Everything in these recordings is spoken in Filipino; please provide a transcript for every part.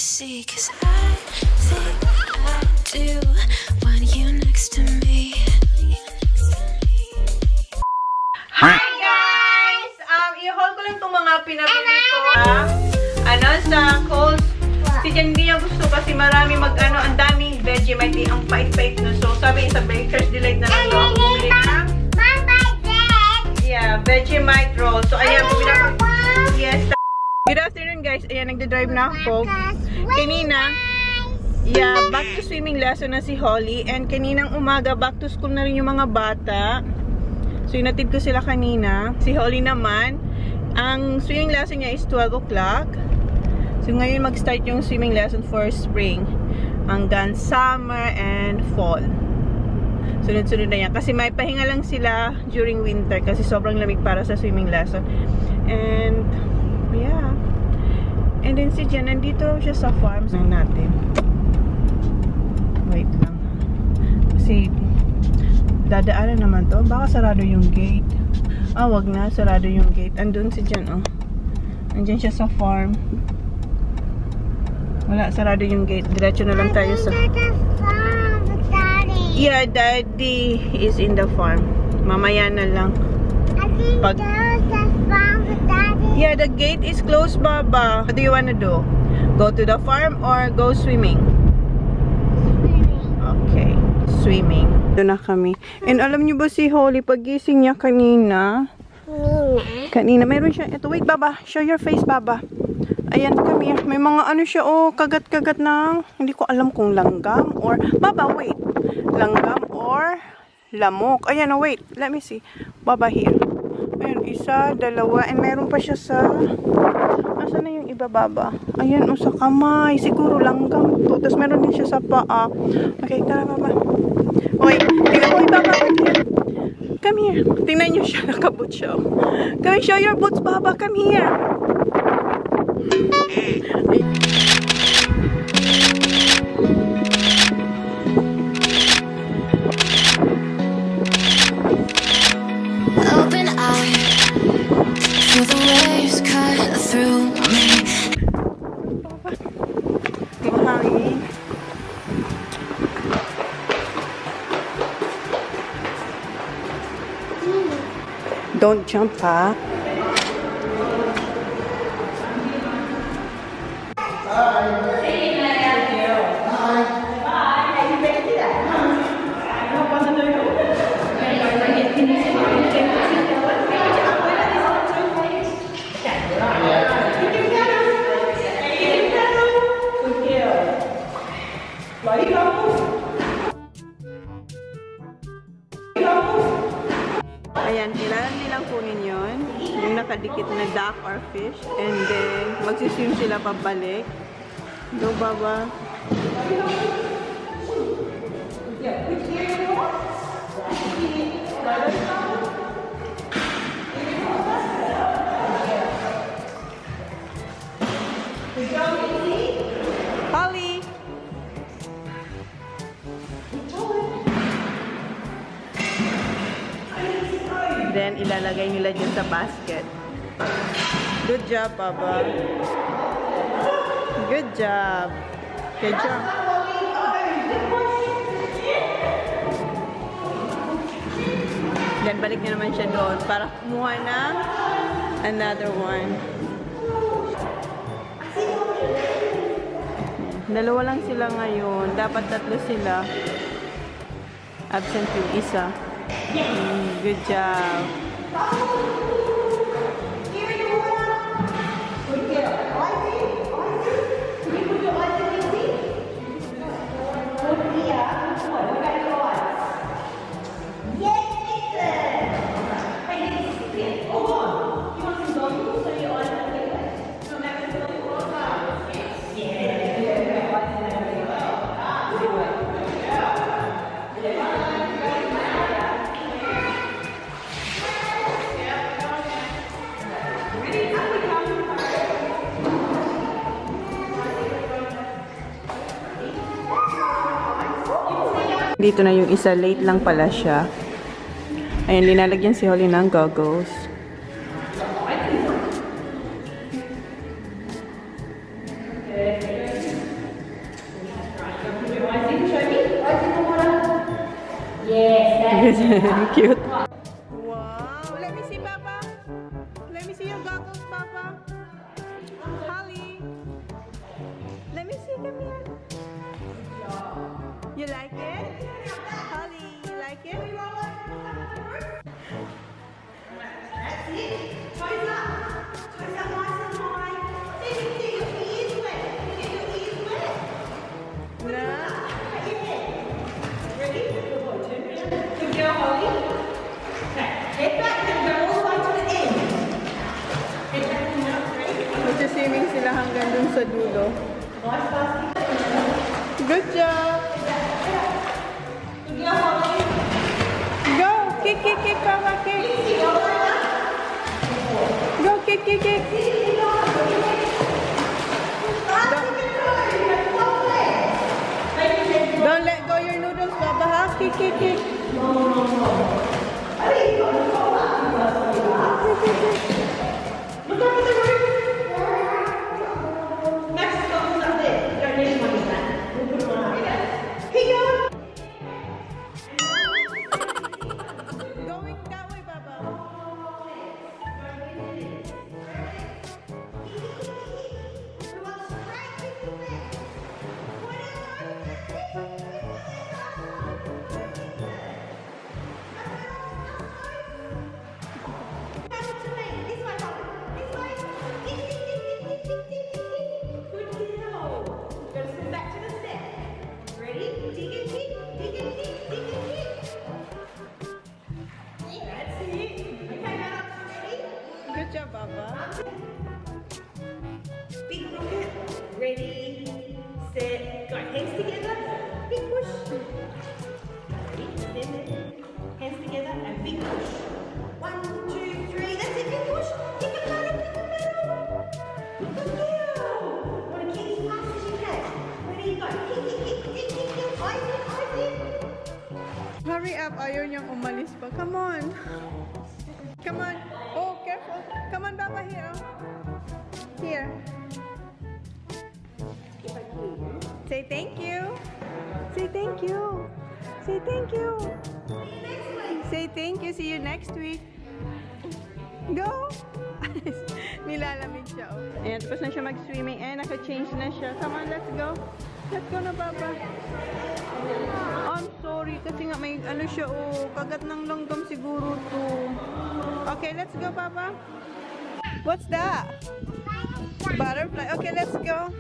see, 'cause I think I do want you next to me. Hi guys! I-haul ko lang itong mga pinabili ko. Sa Coles. Si Jan hindi niya gusto kasi marami ang daming Vegemite. Ang pait-pait na. So, sabi sa Baker's Delight na lang ako bumili ng Vegemite roll. So, ayan, bumili ako. Yes. Good afternoon guys. Ayan, nagda-drive na ako. Kanina, back to swimming lesson na si Holly. And kaninang umaga, back to school na rin yung mga bata. So, inatid ko sila kanina. Si Holly naman, ang swimming lesson niya is 12 o'clock. So, ngayon mag-start yung swimming lesson for spring. Hanggang summer and fall. Sunod-sunod na yan. Kasi may pahinga lang sila during winter. Kasi sobrang lamig para sa swimming lesson. And, yeah. And then si Jen, nandito siya sa farm natin. Wait lang. Kasi, dadaanan naman to. Baka sarado yung gate. Wag na. Sarado yung gate. Andun si Jen, Andyan siya sa farm. Wala, sarado yung gate. Diretso na lang tayo sa... Yeah, Daddy is in the farm. Mamaya na lang. Yeah, the gate is closed, Baba. What do you wanna do? Go to the farm or go swimming? Okay, swimming. Doon na kami. And alam niyo ba si Holly, pagising niya kanina? Kanina, meron siya. Ito, wait, Baba. Show your face, Baba. Ayan, come here. May mga siya, kagat-kagat ng, hindi ko alam kung langgam or, Baba, wait. Langgam or lamok. Ayan, wait. Let me see. Baba, here. Ayan, isa, dalawa, and meron pa siya sa, asan na yung iba, Baba? Ayan, sa kamay. Siguro langgam to. Tapos meron din siya sa paa. Okay, tara, Baba. Okay, tingnan mo, Baba. Come here. Tingnan niyo siya, nakaboot siya. Come show your boots, Baba. Come here. Open eye, feel the waves cut through me. Mahangin. Don't jump, ha? Ayan, kailangan nilang kunin yun. Yung nakadikit na duck or fish. And then, magsiswim sila pabalik. Go, Baba. Holly! Then, ilalagay nila dyan sa basket. Good job, Baba. Good job. Good job. Then, balik na naman siya doon para kumuha ng another one. Dalawa lang sila ngayon. Dapat tatlo sila. Absent yung isa. Good job. Dito na yung isa, late lang pala siya. Ayan, linalagyan si Holly ng goggles. Cute. Wow. Let me see, Papa. Let me see your goggles, Papa. Holly. Let me see. Come here. You like it? Holly, you like it? That's it. Toes up. Toes up nice and high. See, get your ears wet. Get your ears wet. No. Pat your head. Ready? Good boy. Turn around. Good girl, Holly. Okay. Head back and go all the way to the end. Head back and now. Ready? Magsiswimming sila hanggang dun sa dulo. Nice, fast. Good job. Good girl, Holly. Go. Kick, kick, kick, Papa, kick. Go, kick, kick, kick. Don't let go your noodles, Papa, ha? Kick, kick, kick. Look over the roof. Max's goggles up there. You don't need one of that. We'll put them on after. Keep going. Going that way, Papa. Good job, Papa. Big rocket. Ready, set, go. Hands together. Big push. Ready, stand there. Hands together and big push. 1, 2, 3. That's it. Big push. Kick the pedal. Kick the pedal. Good girl. Want to kick as fast as you can. Ready, go. Kick, kick, kick, kick, kick, kick. Eyes in, eyes in. Hurry up. Ayaw niyang umalis pa. Come on. Come on. Oh, careful. Come on, Papa, here. Here. Say thank you. Say thank you. Say thank you. Say thank you. See you next week. Go. Nilalamig siya. Oh. Ayan, tapos na siya mag-swimming. And naka-change na siya. Come on, let's go. Let's go na, Papa. I'm sorry. Kasi nga may ano siya, oh. Kagat ng langgam siguro to. Okay, let's go, Papa. What's that? Butterfly. Okay, let's go.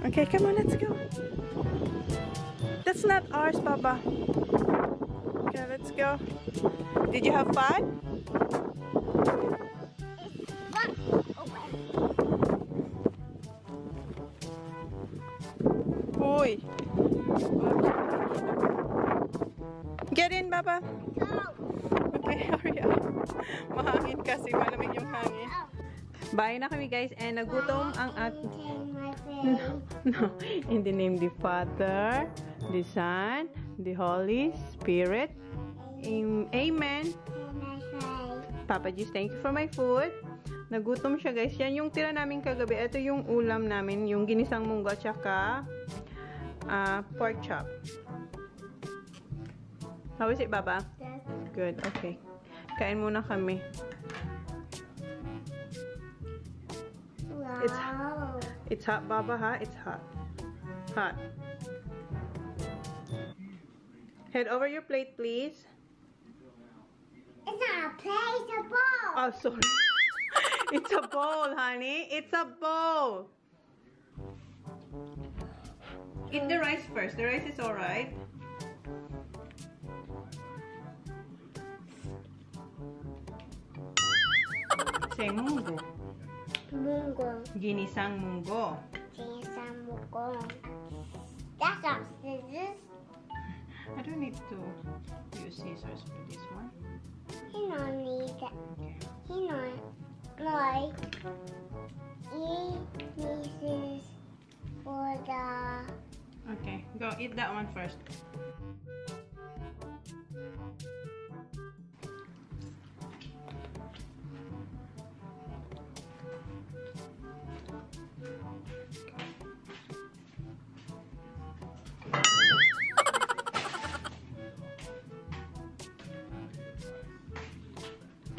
Okay, come on, let's go. That's not ours, Papa. Okay, let's go. Did you have fun? Uy. Get in, Papa. Okay, hurry up. Mahangin kasi, malamig yung hangin. Bye na kami, guys, and nagutom ang No, in the name of the Father, the Son, the Holy Spirit. Amen. Papa Jesus, thank you for my food. Nagutom siya, guys. Yan yung tira namin kagabi. Ito yung ulam namin, yung ginisang munggo at saka pork chop. How is it, Baba? Good, okay. Kain muna kami. Wow. It's hot, Baba, ha? It's hot. Hot. Head over your plate, please. It's not a plate, it's a bowl. Oh, sorry. It's a bowl, honey. It's a bowl. Eat the rice first. The rice is alright. Say munggo. Munggo. Ginisang munggo. Ginisang munggo. That's not scissors. I don't need to use scissors for this one. You don't need that. You know, like, you need scissors for the... Okay, go eat that one first.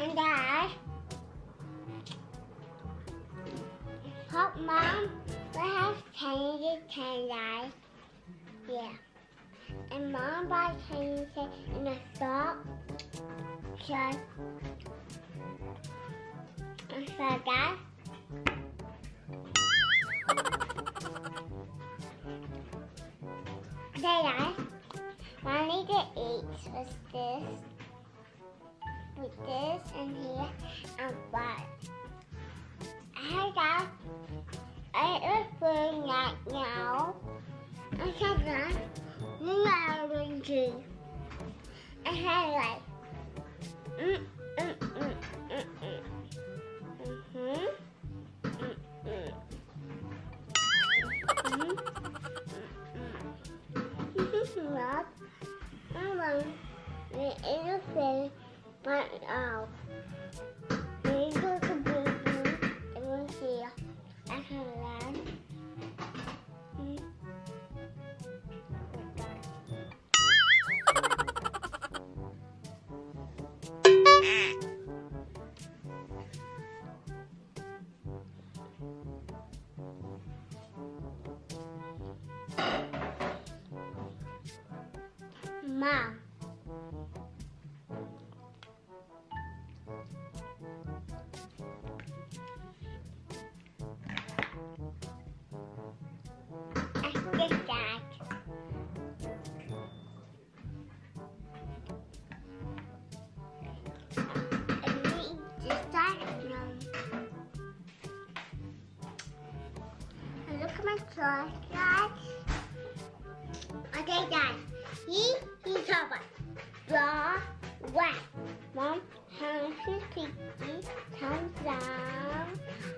And Dad, Pop Mom, we have changes tonight. Yeah. And Mom bought changes in a shop. So, Dad. Dad, I need to eat with this and here and what? Hey Dad, I eat food right now. I said that we are going to. I had like Look, I want the elephant, but we go to baby and we'll see. I can learn. Mom. I forget that. I need to start now. And look at my flashlight. Okay, Dad. He's over. Draw wet. Mom hands his pinky, thumbs down.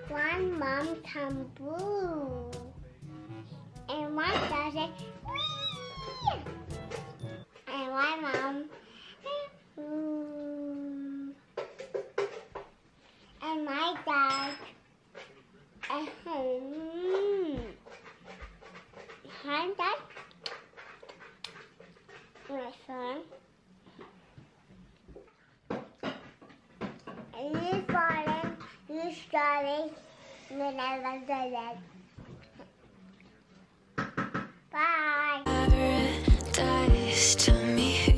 One mom thumb blue. And one does it. Whee! And one mom. And my dad. Hi, Dad. My son. And you falling, you starting, and I was dead. Bye. Paradise, tell me